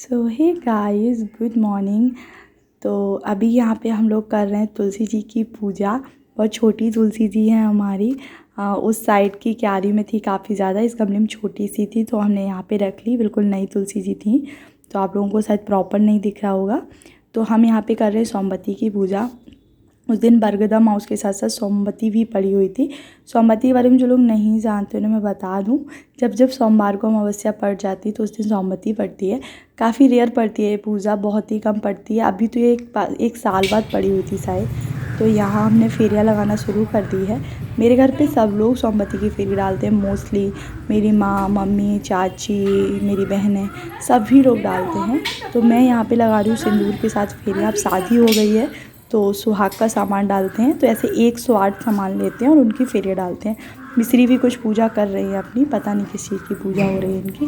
सो hey guys, good morning. तो अभी यहाँ पे हम लोग कर रहे हैं तुलसी जी की पूजा। बहुत छोटी तुलसी जी है हमारी। उस साइड की क्यारी में थी काफ़ी ज़्यादा, इस गमले में छोटी सी थी तो हमने यहाँ पे रख ली। बिल्कुल नई तुलसी जी थी तो आप लोगों को शायद प्रॉपर नहीं दिख रहा होगा। तो हम यहाँ पे कर रहे हैं सोमवती की पूजा। उस दिन बरगदा माँ उसके साथ साथ सोमवती भी पड़ी हुई थी। सोमवती के बारे में जो लोग नहीं जानते उन्हें मैं बता दूं, जब जब सोमवार को अमावस्या पड़ जाती है तो उस दिन सोमवती पड़ती है। काफ़ी रेयर पड़ती है ये पूजा, बहुत ही कम पड़ती है। अभी तो ये एक साल बाद पड़ी हुई थी शायद। तो यहाँ हमने फेरियाँ लगाना शुरू कर दी है। मेरे घर पे सब लोग सोमवती की फेरी डालते हैं मोस्टली। मेरी माँ, मम्मी, चाची, मेरी बहनें, सभी लोग डालते हैं। तो मैं यहाँ पे लगा रही हूँ सिंदूर के साथ फेरियाँ। अब शादी हो गई है तो सुहाग का सामान डालते हैं, तो ऐसे 108 सामान लेते हैं और उनकी फेरियाँ डालते हैं। मिस्री भी कुछ पूजा कर रही है अपनी, पता नहीं किस चीज़ की पूजा हो रही है इनकी,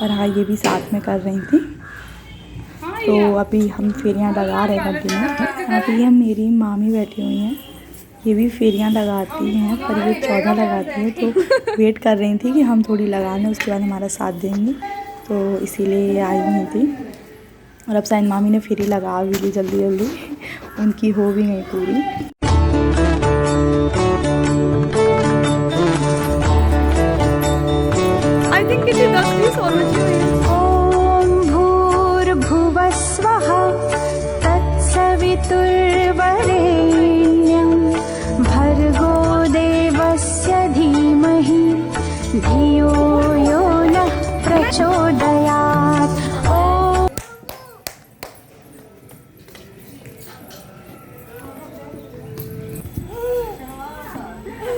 पर हाँ ये भी साथ में कर रही थी। तो अभी हम फेरियाँ लगा रहे हैं कंटिन्यू। अभी हम मेरी मामी बैठी हुई हैं, ये भी फेरियाँ लगाती हैं पर ये 14 लगाती है। तो वेट कर रही थी कि हम थोड़ी लगा लें उसके बाद हमारा साथ देंगी, तो इसीलिए ये आई हुई थी। और अब साइन मामी ने फेरी लगा भी ली जल्दी जल्दी, उनकी हो भी नहीं पूरी। आई थिंक किसी 10-20 और बची हुई है। ओम भूर्भुवः स्वः तत्सवितुर्वरेण्यं भर्गो देवस्य धीमहि धियो यो नः प्रचोदयात्।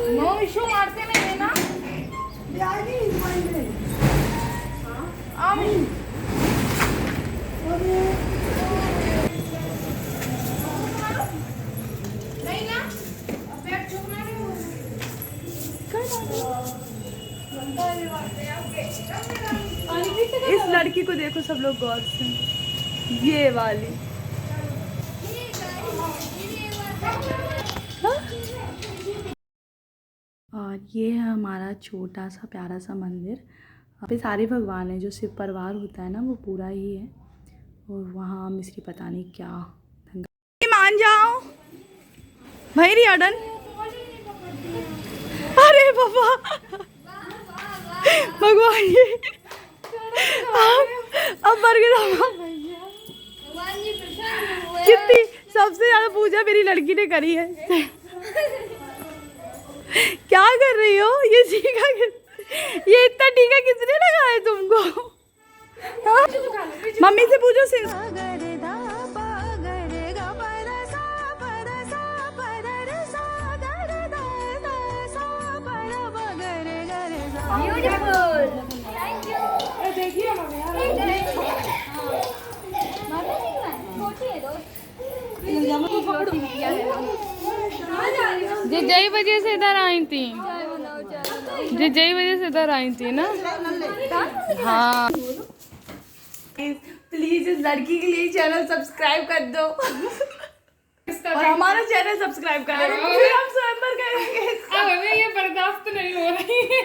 नो इशू मारते नहीं ना नहीं ना पैर छूना नहीं इस लड़की को देखो सब लोग गौर से, ये वाली। और ये है हमारा छोटा सा प्यारा सा मंदिर। यहाँ पे सारे भगवान हैं, जो शिव परिवार होता है ना वो पूरा ही है। और वहाँ मिस्री पता नहीं क्या मान जाओ भाई रियाडन। अरे बाबा भगवान, ये अब बरगदा कितनी सबसे ज्यादा पूजा मेरी लड़की ने करी है। क्या कर रही हो? ये टीका ये इतना टीका किसने लगाया तुमको? हाँ? मम्मी से पूछो जय वजह से इधर आई थी, जय वजह से इधर आई थी ना। हाँ प्लीज इस लड़की के लिए चैनल सब्सक्राइब कर दो और हमारा चैनल सब्सक्राइब कर दो, फिर हम स्वयंवर करेंगे। अब हमें ये बर्दाश्त नहीं हो रही है।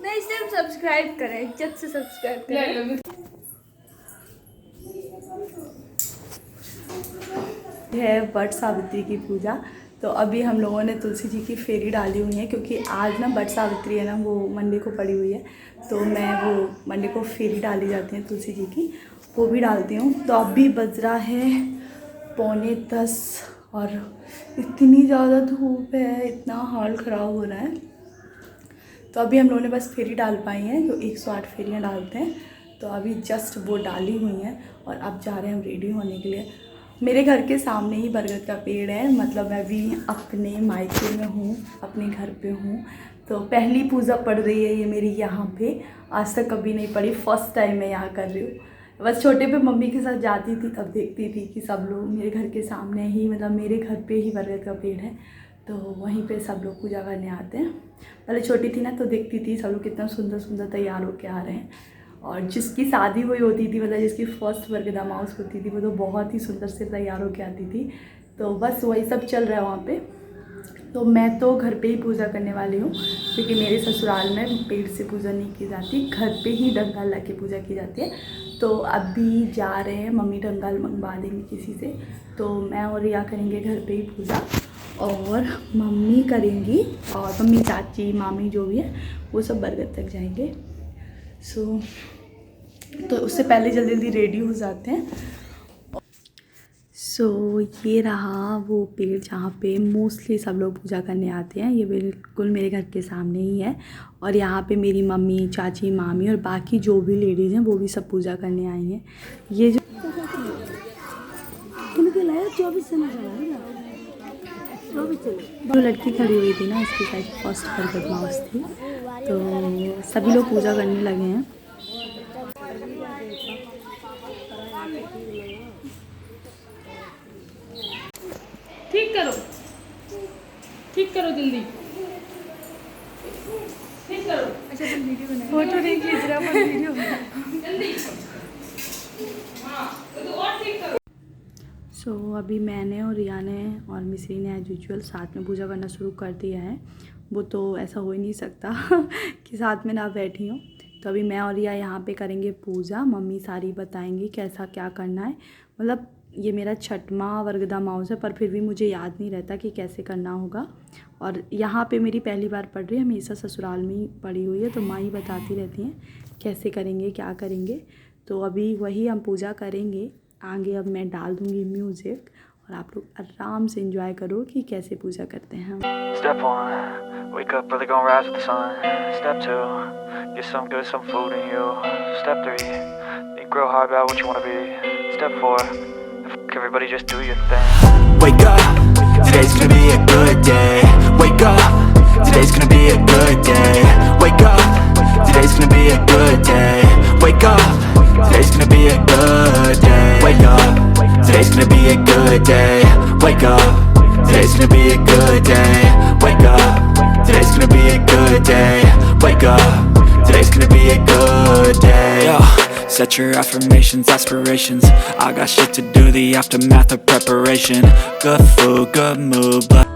नहीं, सिर्फ सब्सक्राइब करें, इज्जत से सब्सक्राइब करें। है वट सावित्री की पूजा। तो अभी हम लोगों ने तुलसी जी की फेरी डाली हुई है, क्योंकि आज ना वट सावित्री है ना, वो मंडे को पड़ी हुई है। तो मैं वो मंडे को फेरी डाली जाती है तुलसी जी की, वो भी डालती हूँ। तो अभी बज रहा है 9:45 और इतनी ज़्यादा धूप है, इतना हाल ख़राब हो रहा है। तो अभी हम लोगों ने बस फेरी डाल पाई हैं, जो 108 फेरियाँ डालते हैं। तो अभी जस्ट वो डाली हुई हैं और अब जा रहे हैं हम रेडी होने के लिए। मेरे घर के सामने ही बरगद का पेड़ है, मतलब मैं भी अपने मायके में हूँ, अपने घर पे हूँ। तो पहली पूजा पड़ रही है ये मेरी यहाँ पे, आज तक कभी नहीं पड़ी, फर्स्ट टाइम मैं यहाँ कर रही हूँ। बस छोटे पे मम्मी के साथ जाती थी तब देखती थी कि सब लोग मेरे घर के सामने ही, मतलब मेरे घर पे ही बरगद का पेड़ है, तो वहीं पे सब लोग पूजा करने आते हैं। पहले छोटी थी ना तो देखती थी सब लोग कितना सुंदर सुंदर तैयार होके आ रहे हैं। और जिसकी शादी हुई होती थी, मतलब जिसकी फर्स्ट बरगदा माउस होती थी, वो तो बहुत ही सुंदर से तैयार होके आती थी। तो बस वही सब चल रहा है वहाँ पे। तो मैं तो घर पे ही पूजा करने वाली हूँ, क्योंकि मेरे ससुराल में पेड़ से पूजा नहीं की जाती, घर पे ही डंगा ला के पूजा की जाती है। तो अभी जा रहे हैं, मम्मी डंगल मंगवा देंगे किसी से, तो मैं और रिया करेंगे घर पे ही पूजा, और मम्मी करेंगी, और मम्मी चाची मामी जो भी है वो सब बरगद तक जाएंगे। तो उससे पहले जल्दी जल्दी रेडी हो जाते हैं। ये रहा वो पेड़ जहाँ पे मोस्टली सब लोग पूजा करने आते हैं, ये बिल्कुल मेरे घर के सामने ही है, और यहाँ पे मेरी मम्मी चाची मामी और बाकी जो भी लेडीज़ हैं वो भी सब पूजा करने आई हैं। ये जो लड़की खड़ी हुई थी ना, इसकी शायद फर्स्ट बरगद माउस थी, तो सभी लोग पूजा करने लगे हैं। ठीक करो जल्दी, ठीक करो। अच्छा तुम वीडियो बना, फोटो नहीं खींच रहा पर वीडियो जल्दी। हाँ तो और ठीक करो। अभी मैंने और रिया ने और मिश्री ने एज यूजुअल साथ में पूजा करना शुरू कर दिया है। वो तो ऐसा हो ही नहीं सकता कि साथ में ना बैठी हूँ। तो अभी मैं और रिया यहाँ पे करेंगे पूजा, मम्मी सारी बताएंगी कैसा क्या करना है। मतलब ये मेरा छठवां वर्गदा माउस है, पर फिर भी मुझे याद नहीं रहता कि कैसे करना होगा। और यहाँ पे मेरी पहली बार पढ़ रही है, हमेशा ससुराल में ही पढ़ी हुई है, तो माँ ही बताती रहती हैं कैसे करेंगे क्या करेंगे। तो अभी वही हम पूजा करेंगे। आगे अब मैं डाल दूँगी म्यूज़िक और आप लोग आराम से एंजॉय करो कि कैसे पूजा करते हैं। Step 1, wake up early, gonna rise with the sun. Step 2, get some good, some food in you. Step 3, think real hard about what you wanna be. Step 4, everybody just do your thing. Wake up, today's gonna be a good day. Wake up, today's gonna be a good day. Wake up, today's gonna be a good day. Wake up, today's gonna be a good day. Wake up, today's gonna be a good day. Wake up, today's gonna be a good day. Wake up, today's gonna be a good day. Wake up, today's gonna be a good day. Yo, set your affirmations, aspirations. I got shit to do, the aftermath of preparation. Good food, good mood, but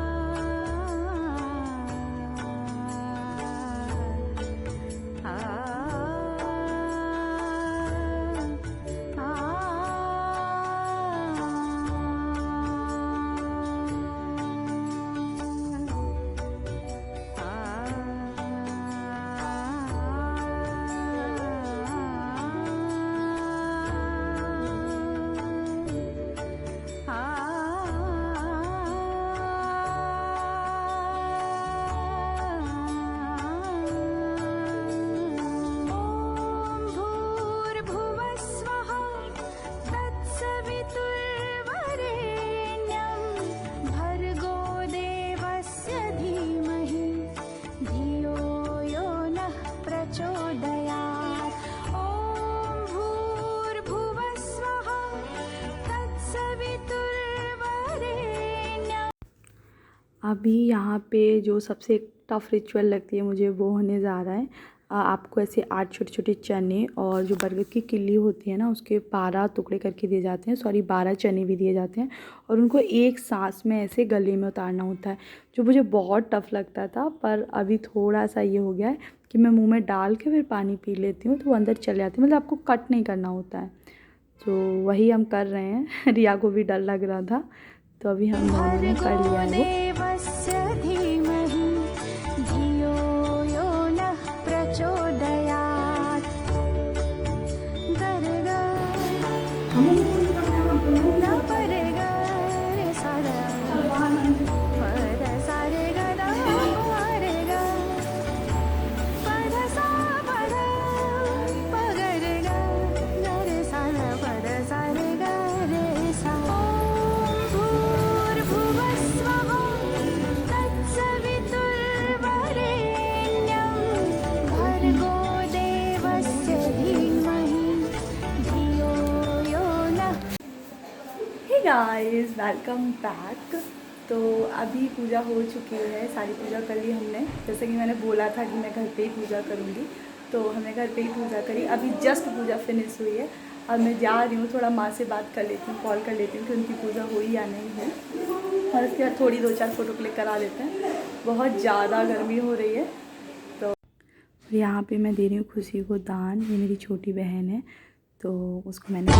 अभी यहाँ पे जो सबसे tough ritual लगती है मुझे वो होने जा रहा है। आपको ऐसे 8 छोटे छोटे चने और जो बरगद की किल्ली होती है ना उसके 12 टुकड़े करके दिए जाते हैं, 12 चने भी दिए जाते हैं, और उनको एक सांस में ऐसे गले में उतारना होता है, जो मुझे बहुत टफ़ लगता था। पर अभी थोड़ा सा ये हो गया है कि मैं मुँह में डाल के फिर पानी पी लेती हूँ तो वो अंदर चले जाती है, मतलब आपको कट नहीं करना होता है। तो वही हम कर रहे हैं। रिया को भी डर लग रहा था, तो अभी हम दोनों ने कर लिया है गाइस, वेलकम बैक। तो अभी पूजा हो चुकी है, सारी पूजा कर ली हमने। जैसे कि मैंने बोला था कि मैं घर पे ही पूजा करूँगी, तो हमने घर पे ही पूजा करी। अभी जस्ट पूजा फिनिश हुई है। अब मैं जा रही हूँ, थोड़ा माँ से बात कर लेती हूँ, कॉल कर लेती हूँ कि उनकी पूजा हुई या नहीं है, और उसके बाद थोड़ी 2-4 फ़ोटो क्लिक करा लेते हैं। बहुत ज़्यादा गर्मी हो रही है। तो यहाँ पे मैं दे रही हूँ खुशी को दान। ये मेरी छोटी बहन है, तो उसको मैंने